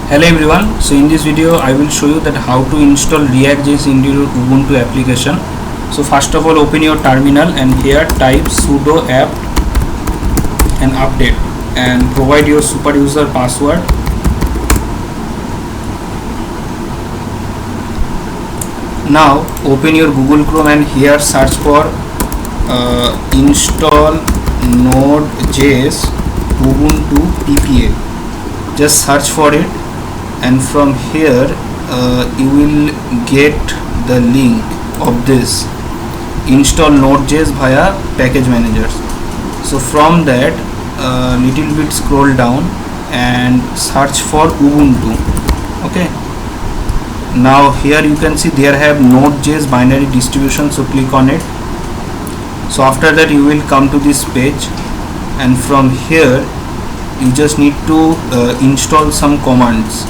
Hello everyone, so in this video I will show you that how to install React.js into your Ubuntu application. So first of all, open your terminal and here type sudo apt and update and provide your super user password. Now open your Google Chrome and here search for install Node.js Ubuntu PPA. Just search for it, and from here you will get the link of this install Node.js via package managers. So from that little bit scroll down and search for Ubuntu. Okay, now here you can see there have Node.js binary distribution, so click on it. So after that you will come to this page, and from here you just need to install some commands.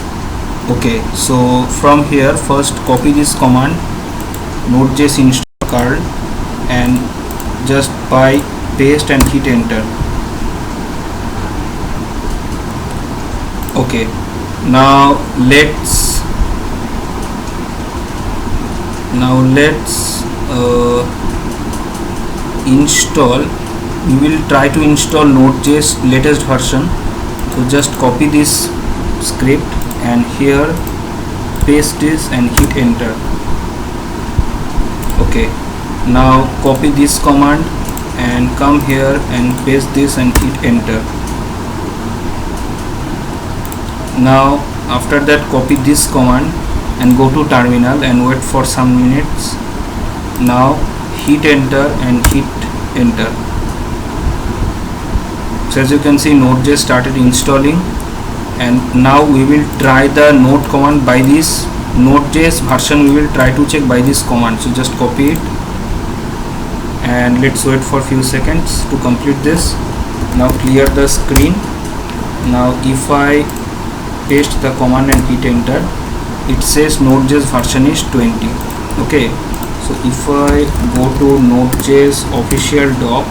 Okay, so from here first copy this command Node.js install curl and just paste and hit enter. Okay, now let's install. We will try to install Node.js latest version. So just copy this script and here paste this and hit enter. Okay, now copy this command and come here and paste this and hit enter. Now after that copy this command and go to terminal and wait for some minutes. Now hit enter and hit enter. So as you can see, Node.js started installing, and now we will try the node command by this Node.js version. We will try to check by this command. So just copy it and let's wait for few seconds to complete this. Now clear the screen. Now if I paste the command and hit enter, it says Node.js version is 20. Okay, so if I go to Node.js official doc,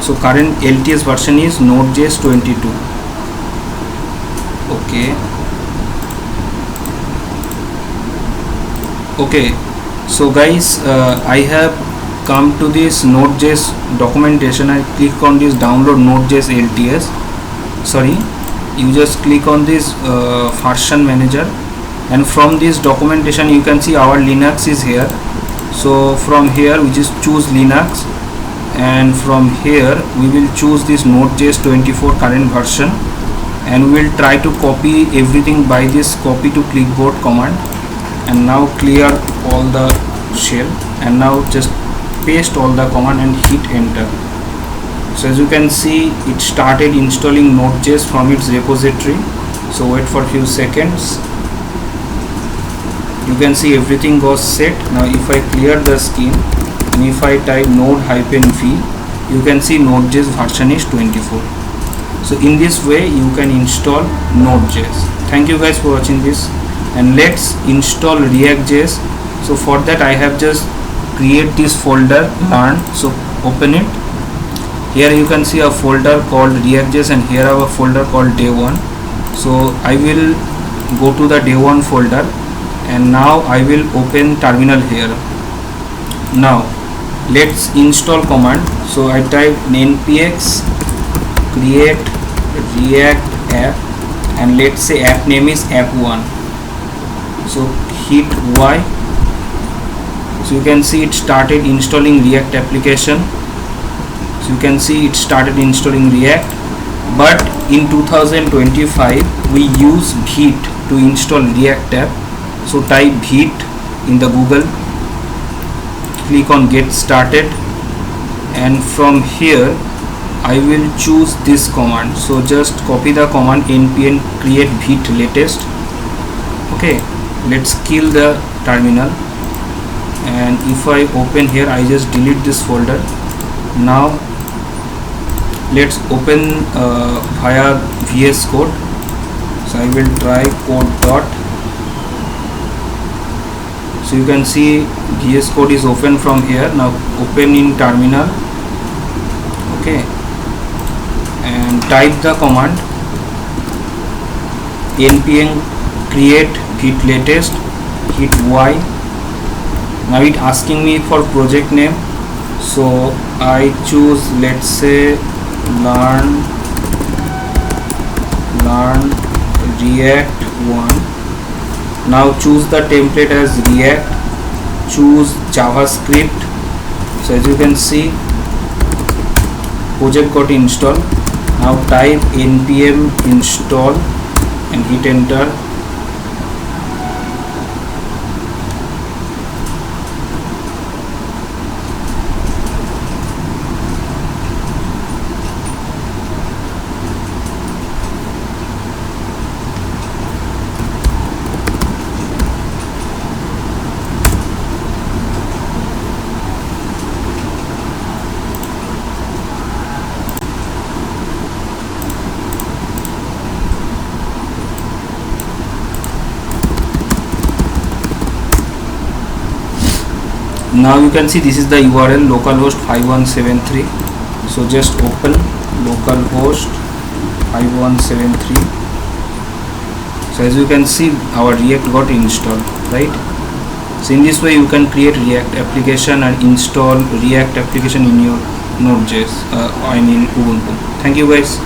so current LTS version is Node.js 22. Okay, so guys, I have come to this Node.js documentation. I click on this download Node.js LTS. Sorry, you just click on this version manager, and from this documentation you can see our Linux is here. So from here we just choose Linux, and from here we will choose this Node.js 24 current version, and we will try to copy everything by this copy to clipboard command. And now clear all the shell, and now just paste all the command and hit enter. So as you can see, it started installing Node.js from its repository. So wait for a few seconds. You can see everything was set. Now if I clear the screen and if I type node-v, you can see Node.js version is 24. So in this way you can install Node.js. Thank you guys for watching this, and let's install React.js. So for that I have just create this folder learn. So open it. Here you can see a folder called React.js, and here I have a folder called day 1. So I will go to the day 1 folder, and now I will open terminal here. Now let's install command. So I type npx create react app, and let's say app name is app1. So hit Y. So you can see it started installing React application. So you can see it started installing React, but in 2025 we use Vite to install React app. So type Vite in the Google, click on get started, and from here I will choose this command. So just copy the command npm create Vite latest. Okay, let's kill the terminal, and if I open here I just delete this folder. Now let's open via VS Code. So I will try code dot. So you can see VS Code is open from here. Now open in terminal. Okay, and type the command npm create git latest, hit y. Now it asking me for project name, so I choose, let's say, learn react 1. Now choose the template as react, choose javascript. So as you can see, project got installed. Now type npm install and hit enter. Now you can see this is the URL, localhost 5173. So just open localhost 5173. So as you can see, our React got installed, right? So in this way you can create React application and install React application in your Node.js, I mean Ubuntu. Thank you guys.